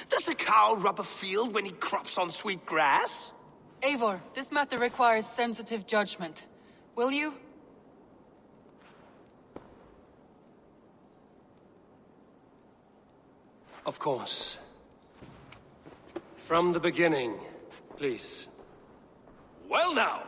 Does a cow rub a field when he crops on sweet grass? Eivor, this matter requires sensitive judgment. Will you? Of course. From the beginning, please. Well now,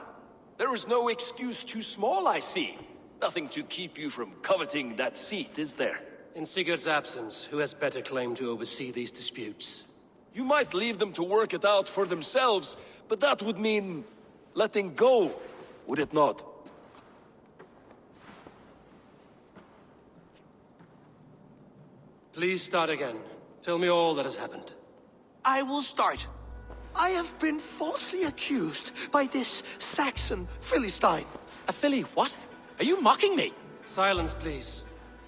there is no excuse too small, I see. Nothing to keep you from coveting that seat, is there? In Sigurd's absence, who has better claim to oversee these disputes? You might leave them to work it out for themselves, but that would mean letting go, would it not? Please start again. Tell me all that has happened. I will start. I have been falsely accused by this Saxon Philistine. A Philly what? Are you mocking me? Silence, please.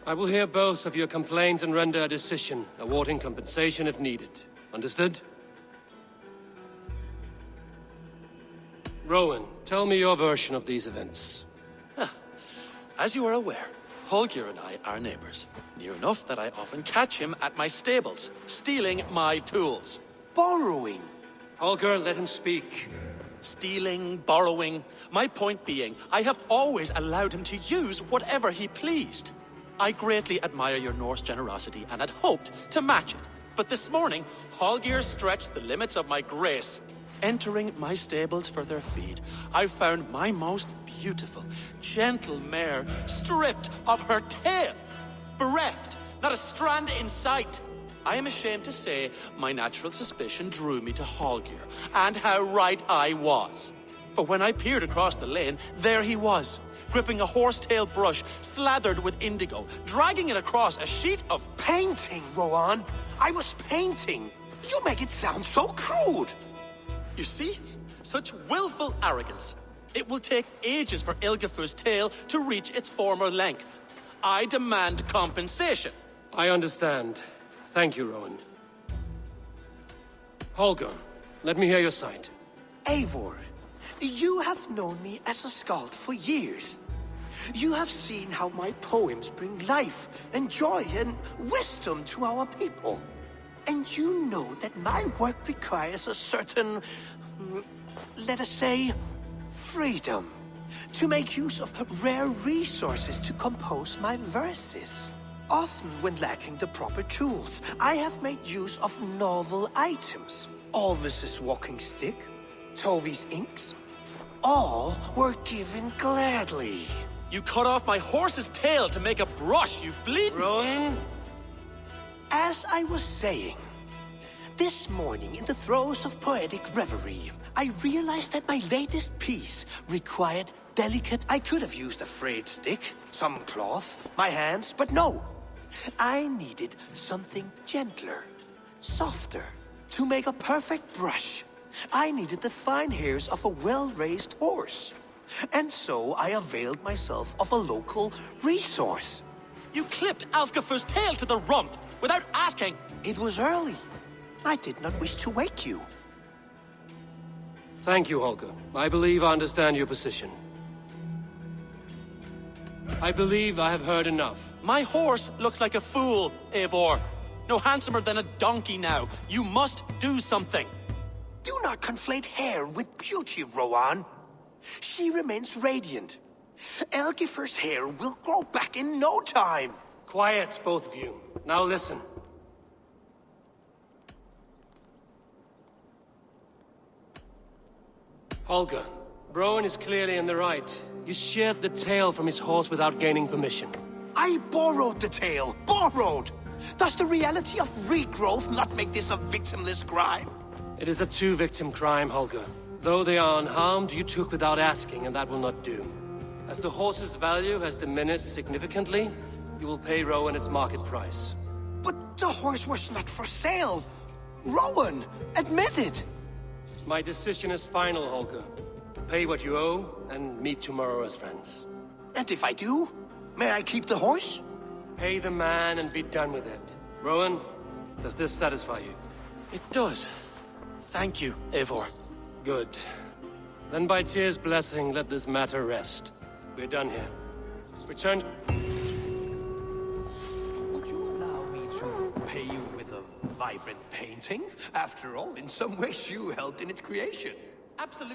I will hear both of your complaints and render a decision, awarding compensation if needed. Understood? Rowan, tell me your version of these events. As you are aware, Holger and I are neighbors. Near enough that I often catch him at my stables, stealing my tools. Borrowing. Holger, let him speak. Stealing, borrowing. My point being, I have always allowed him to use whatever he pleased. I greatly admire your Norse generosity and had hoped to match it. But this morning, Holger stretched the limits of my grace. Entering my stables for their feed, I found my most beautiful, gentle mare stripped of her tail. Bereft, not a strand in sight. I am ashamed to say my natural suspicion drew me to Holger, and how right I was. For when I peered across the lane, there he was, gripping a horsetail brush slathered with indigo, dragging it across a sheet of Painting, Rowan. I was painting. You make it sound so crude. You see? Such willful arrogance. It will take ages for Ilgafur's tail to reach its former length. I demand compensation. I understand. Thank you, Rowan. Holger, let me hear your side. Eivor, you have known me as a skald for years. You have seen how my poems bring life and joy and wisdom to our people. And you know that my work requires a certain, let us say, freedom. To make use of rare resources to compose my verses. Often when lacking the proper tools, I have made use of novel items. Alvis's walking stick, Tovi's inks, all were given gladly. You cut off my horse's tail to make a brush, you bleed. Rowan? As I was saying, this morning in the throes of poetic reverie, I realized that my latest piece required delicate... I could have used a frayed stick, some cloth, my hands, but no. I needed something gentler, softer. To make a perfect brush, I needed the fine hairs of a well-raised horse. And so I availed myself of a local resource. You clipped Alfgafur's tail to the rump without asking. It was early. I did not wish to wake you. Thank you, Holger. I believe I understand your position. I believe I have heard enough. My horse looks like a fool, Eivor. No handsomer than a donkey now. You must do something. Do not conflate hair with beauty, Rowan. She remains radiant. Elgifur's hair will grow back in no time. Quiet, both of you. Now listen. Holger, Rowan is clearly in the right. You sheared the tail from his horse without gaining permission. I borrowed the tail. Borrowed! Does the reality of regrowth not make this a victimless crime? It is a two-victim crime, Holger. Though they are unharmed, you took without asking, and that will not do. As the horse's value has diminished significantly, you will pay Rowan its market price. But the horse was not for sale. Rowan, admit it. My decision is final, Holger. Pay what you owe, and meet tomorrow as friends. And if I do, may I keep the horse? Pay the man and be done with it. Rowan, does this satisfy you? It does. Thank you, Eivor. Good. Then by Tyr's blessing, let this matter rest. We're done here. Return... Would you allow me to pay you with a vice? vibrant painting. After all, in some ways you helped in its creation. Absolutely.